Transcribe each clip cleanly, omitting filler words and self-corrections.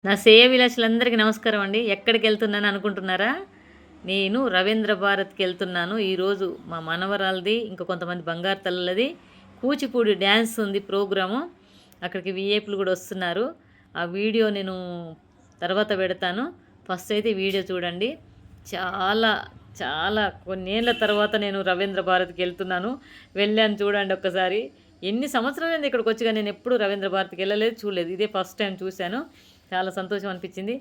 నా సేయ విలాసులందరికీ నమస్కారం అండి. ఎక్కడికి వెళ్తున్నాను అనుకుంటున్నారా? నేను రవీంద్ర భారత్కి వెళ్తున్నాను. ఈరోజు మా మనవరాలది ఇంకా కొంతమంది బంగారు తల్లులది కూచిపూడి డ్యాన్స్ ఉంది ప్రోగ్రాము. అక్కడికి విఐపీలు కూడా వస్తున్నారు. ఆ వీడియో నేను తర్వాత పెడతాను. ఫస్ట్ అయితే వీడియో చూడండి. చాలా చాలా కొన్నేళ్ళ తర్వాత నేను రవీంద్ర భారత్కి వెళ్తున్నాను. వెళ్ళాను చూడండి ఒక్కసారి. ఎన్ని సంవత్సరాలైంది ఇక్కడికి వచ్చిగా, నేను ఎప్పుడు రవీంద్ర భారత్కి వెళ్ళలేదు, చూడలేదు. ఇదే ఫస్ట్ టైం చూశాను. చాలా సంతోషం అనిపించింది.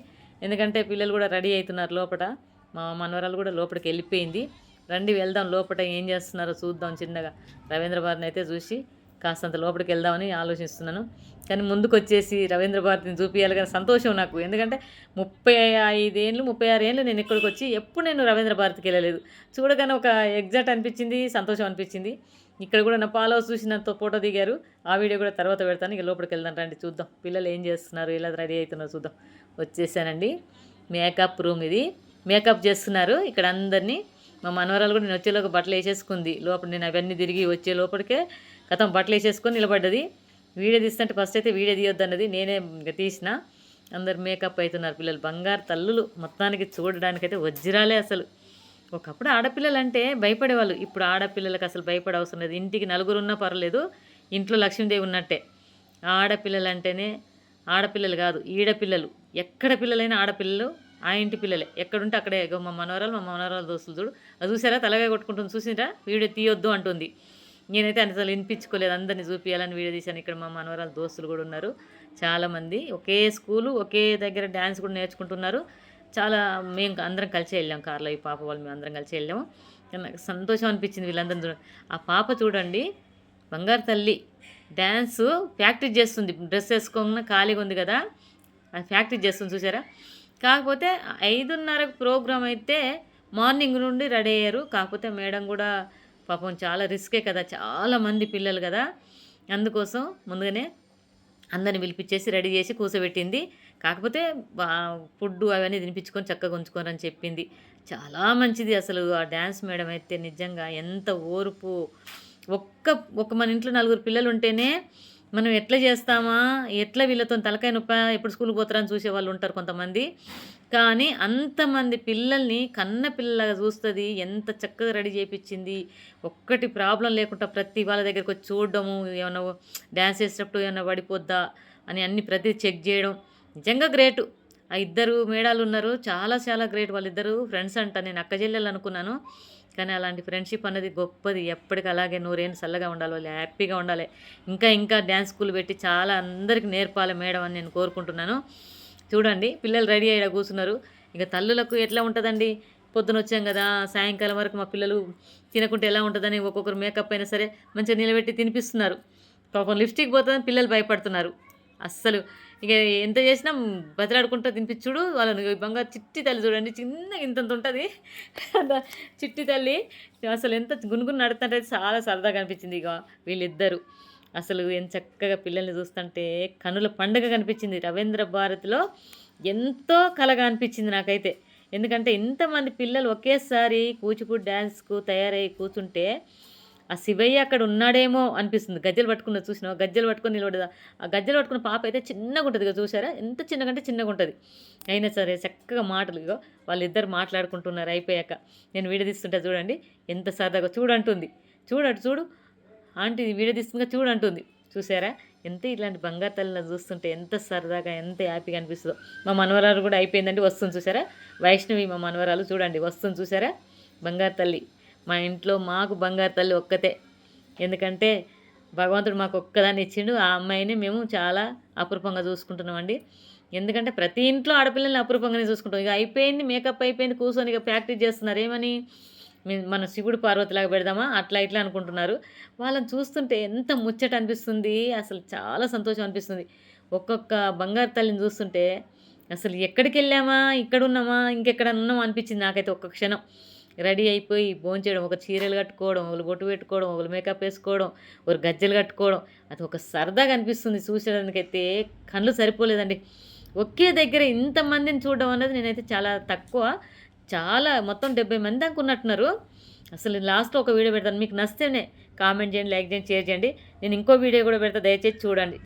ఎందుకంటే పిల్లలు కూడా రెడీ అవుతున్నారు లోపల. మా మనవరాలు కూడా లోపలికి వెళ్ళిపోయింది. రండి వెళ్దాం, లోపల ఏం చేస్తున్నారో చూద్దాం. చిన్నగా రవీంద్ర భారతిని అయితే చూసి కాస్తంత లోపలికి వెళ్దామని ఆలోచిస్తున్నాను. కానీ ముందుకు వచ్చేసి రవీంద్ర భారతిని చూపించాలి కదా, సంతోషం నాకు. ఎందుకంటే 36 ఏళ్ళు నేను ఇక్కడికి వచ్చి ఎప్పుడు నేను రవీంద్ర భారతికి వెళ్ళలేదు. చూడగానే ఒక ఎగ్జాక్ట్ అనిపించింది, సంతోషం అనిపించింది. ఇక్కడ కూడా నా ఫాలోవర్స్ చూసి నాతో ఫోటో దిగారు. ఆ వీడియో కూడా తర్వాత పెడతాను. ఇక లోపలికి వెళ్దాం రండి, చూద్దాం పిల్లలు ఏం చేస్తున్నారు, ఎలా రెడీ అవుతున్నారు చూద్దాం. వచ్చేసానండి. మేకప్ రూమ్ ఇది. మేకప్ చేస్తున్నారు ఇక్కడ అందరినీ. మా మనవరాలు కూడా నేను వచ్చేలోకి బట్టలు వేసేసుకుంది. లోపల నేను అవన్నీ తిరిగి వచ్చే లోపలికే కథం బట్టలు వేసేసుకొని నిలబడ్డది. వీడియో తీస్తుంటే ఫస్ట్ అయితే వీడియో తీయొద్దు అన్నది, నేనే తీసిన. అందరు మేకప్ అవుతున్నారు పిల్లలు, బంగారు తల్లులు. మొత్తానికి చూడడానికైతే వజ్రాలే అసలు. ఒకప్పుడు ఆడపిల్లలు అంటే భయపడేవాళ్ళు. ఇప్పుడు ఆడపిల్లలకు అసలు భయపడే అవసరం లేదు. ఇంటికి నలుగురు ఉన్నా పర్లేదు, ఇంట్లో లక్ష్మీదేవి ఉన్నట్టే. ఆడపిల్లలు అంటేనే ఆడపిల్లలు కాదు, ఈడపిల్లలు. ఎక్కడ పిల్లలైనా ఆడపిల్లలు ఆ ఇంటి పిల్లలే. ఎక్కడుంటే అక్కడే. మా మనవరాలు దోస్తులు చూడు, అది చూసారా తలగా కొట్టుకుంటుంది, చూసిరా? వీడియో తీయొద్దు అంటుంది. నేనైతే అసలు వినిపించుకోలేదు, అందరినీ చూపించాలని వీడియో తీశాను. ఇక్కడ మా మనవరాలు దోస్తులు కూడా ఉన్నారు చాలామంది. ఒకే స్కూలు, ఒకే దగ్గర డ్యాన్స్ కూడా నేర్చుకుంటున్నారు. చాలా మేము అందరం కలిసి వెళ్ళాం కార్లో. ఈ పాప వాళ్ళు మేము అందరం కలిసి వెళ్ళాము. నాకు సంతోషం అనిపించింది వీళ్ళందరం చూడండి. ఆ పాప చూడండి, బంగారు తల్లి డ్యాన్సు ప్రాక్టీస్ చేస్తుంది. డ్రెస్ వేసుకోకుండా ఖాళీగా ఉంది కదా, అది ప్రాక్టీస్ చేస్తుంది చూసారా. కాకపోతే 5:30 ప్రోగ్రామ్ అయితే మార్నింగ్ నుండి రెడీ అయ్యారు. కాకపోతే మేడం కూడా పాపం చాలా రిస్కే కదా, చాలామంది పిల్లలు కదా, అందుకోసం ముందుగానే అందరిని పిలిపించేసి రెడీ చేసి కూర్చోబెట్టింది. కాకపోతే ఫుడ్డు అవన్నీ తినిపించుకొని చక్కగా ఉంచుకోరని చెప్పింది. చాలా మంచిది అసలు ఆ డ్యాన్స్ మేడం అయితే. నిజంగా ఎంత ఓర్పు. ఒక్క మన ఇంట్లో 4 పిల్లలు ఉంటేనే మనం ఎట్లా చేస్తామా, ఎట్లా వీళ్ళతో తలకాయ నొప్పి, ఎప్పుడు స్కూల్కి పోతారని చూసేవాళ్ళు ఉంటారు కొంతమంది. కానీ అంతమంది పిల్లల్ని కన్న పిల్లలాగా చూస్తుంది. ఎంత చక్కగా రెడీ చేయించింది. ఒక్కటి ప్రాబ్లం లేకుండా ప్రతి వాళ్ళ దగ్గరికి వచ్చి చూడడము, ఏమన్నా డ్యాన్స్ చేసేటప్పుడు ఏమన్నా పడిపోద్దా అని అన్ని ప్రతి చెక్ చేయడం. నిజంగా గ్రేటు. ఆ ఇద్దరు మేడాలు ఉన్నారు, చాలా చాలా గ్రేట్. వాళ్ళిద్దరు ఫ్రెండ్స్ అంట. నేను అక్క చెల్లెలు అనుకున్నాను, కానీ అలాంటి ఫ్రెండ్షిప్ అన్నది గొప్పది. ఎప్పటికీ అలాగే నూరేళ్ళు చల్లగా ఉండాలి, వాళ్ళు హ్యాపీగా ఉండాలి. ఇంకా ఇంకా డ్యాన్స్ స్కూల్ పెట్టి చాలా అందరికీ నేర్పాలి మేడం అని నేను కోరుకుంటున్నాను. చూడండి పిల్లలు రెడీ అయ్యి కూర్చున్నారు. ఇక తల్లులకు ఎట్లా ఉంటుందండి, పొద్దున వచ్చాం కదా, సాయంకాలం వరకు మా పిల్లలు తినకుంటే ఎలా ఉంటుందని ఒక్కొక్కరు మేకప్ అయినా సరే మంచిగా నిలబెట్టి తినిపిస్తున్నారు. పాపం లిప్స్టిక్ పోతుందని పిల్లలు భయపడుతున్నారు. అస్సలు ఇక ఎంత చేసినా బతిలాడుకుంటూ తినిపించుడు వాళ్ళని. బంగారు చిట్టి తల్లి చూడండి, చిన్నగా ఇంతంత ఉంటుంది చిట్టి తల్లి. అసలు ఎంత గునుగును నడుతుంటే చాలా సరదాగా అనిపించింది. ఇక వీళ్ళిద్దరు అసలు ఎంత చక్కగా పిల్లల్ని చూస్తుంటే కనుల పండుగ కనిపించింది. రవీంద్ర భారతిలో ఎంతో కలగా అనిపించింది నాకైతే. ఎందుకంటే ఇంతమంది పిల్లలు ఒకేసారి కూచిపూడి డ్యాన్స్కు తయారై కూర్చుంటే ఆ శివయ్య అక్కడ ఉన్నాడేమో అనిపిస్తుంది. గజ్జలు పట్టుకున్నది చూసినావు, గజ్జలు పట్టుకొని నిలబడదా. ఆ గజ్జలు పట్టుకున్న పాప అయితే చిన్నగా ఉంటుంది కదా, చూసారా ఎంత చిన్నగా అంటే చిన్నగా ఉంటుంది. అయినా సరే చక్కగా మాటలు. ఇగో వాళ్ళిద్దరు మాట్లాడుకుంటున్నారు అయిపోయాక. నేను వీడియో తీస్తుంటే చూడండి ఎంత సరదాగా. చూడంటుంది, చూడు ఆంటీ వీడియో తీస్తుందిగా, చూడంటుంది. చూసారా ఎంత ఇట్లాంటి బంగారు తల్లిని చూస్తుంటే ఎంత సరదాగా, ఎంత హ్యాపీగా అనిపిస్తుందో. మా మనవరాలు కూడా అయిపోయిందండి, వస్తుంది చూసారా. వైష్ణవి మా మనవరాలు చూడండి వస్తుంది చూసారా. బంగారు తల్లి మా ఇంట్లో మాకు బంగారు తల్లి ఒక్కతే. ఎందుకంటే భగవంతుడు మాకు ఒక్కదాన్ని ఇచ్చిండు. ఆ అమ్మాయిని మేము చాలా అపురూపంగా చూసుకుంటున్నామండి. ఎందుకంటే ప్రతి ఇంట్లో ఆడపిల్లల్ని అపురూపంగానే చూసుకుంటాం. ఇక అయిపోయింది, మేకప్ అయిపోయింది, కూర్చొని ఇక ప్రాక్టీస్ చేస్తున్నారు. ఏమని మన శివుడు పార్వతిలాగా పెడదామా అట్లా ఇట్లా అనుకుంటున్నారు. వాళ్ళని చూస్తుంటే ఎంత ముచ్చట అనిపిస్తుంది, అసలు చాలా సంతోషం అనిపిస్తుంది. ఒక్కొక్క బంగారు తల్లిని చూస్తుంటే అసలు ఎక్కడికి వెళ్ళామా, ఇక్కడ ఉన్నామా, ఇంకెక్కడ ఉన్నామా అనిపించింది నాకైతే ఒక్క క్షణం. రెడీ అయిపోయి భోంచేయడం, ఒక చీరలు కట్టుకోవడం, ఒకరు బొట్టు పెట్టుకోవడం, ఒకరు మేకప్ వేసుకోవడం, ఒకరు గజ్జలు కట్టుకోవడం, అది ఒక సరదాగా అనిపిస్తుంది. చూసేదానికైతే కళ్ళు సరిపోలేదండి. ఒకే దగ్గర ఇంతమందిని చూడడం అనేది నేనైతే చాలా తక్కువ. చాలా మొత్తం 70 మంది దాకా ఉన్నట్టున్నారు. అసలు లాస్ట్లో ఒక వీడియో పెడతాను, మీకు నచ్చితేనే కామెంట్ చేయండి, లైక్ చేయండి, షేర్ చేయండి. నేను ఇంకో వీడియో కూడా పెడతా, దయచేసి చూడండి.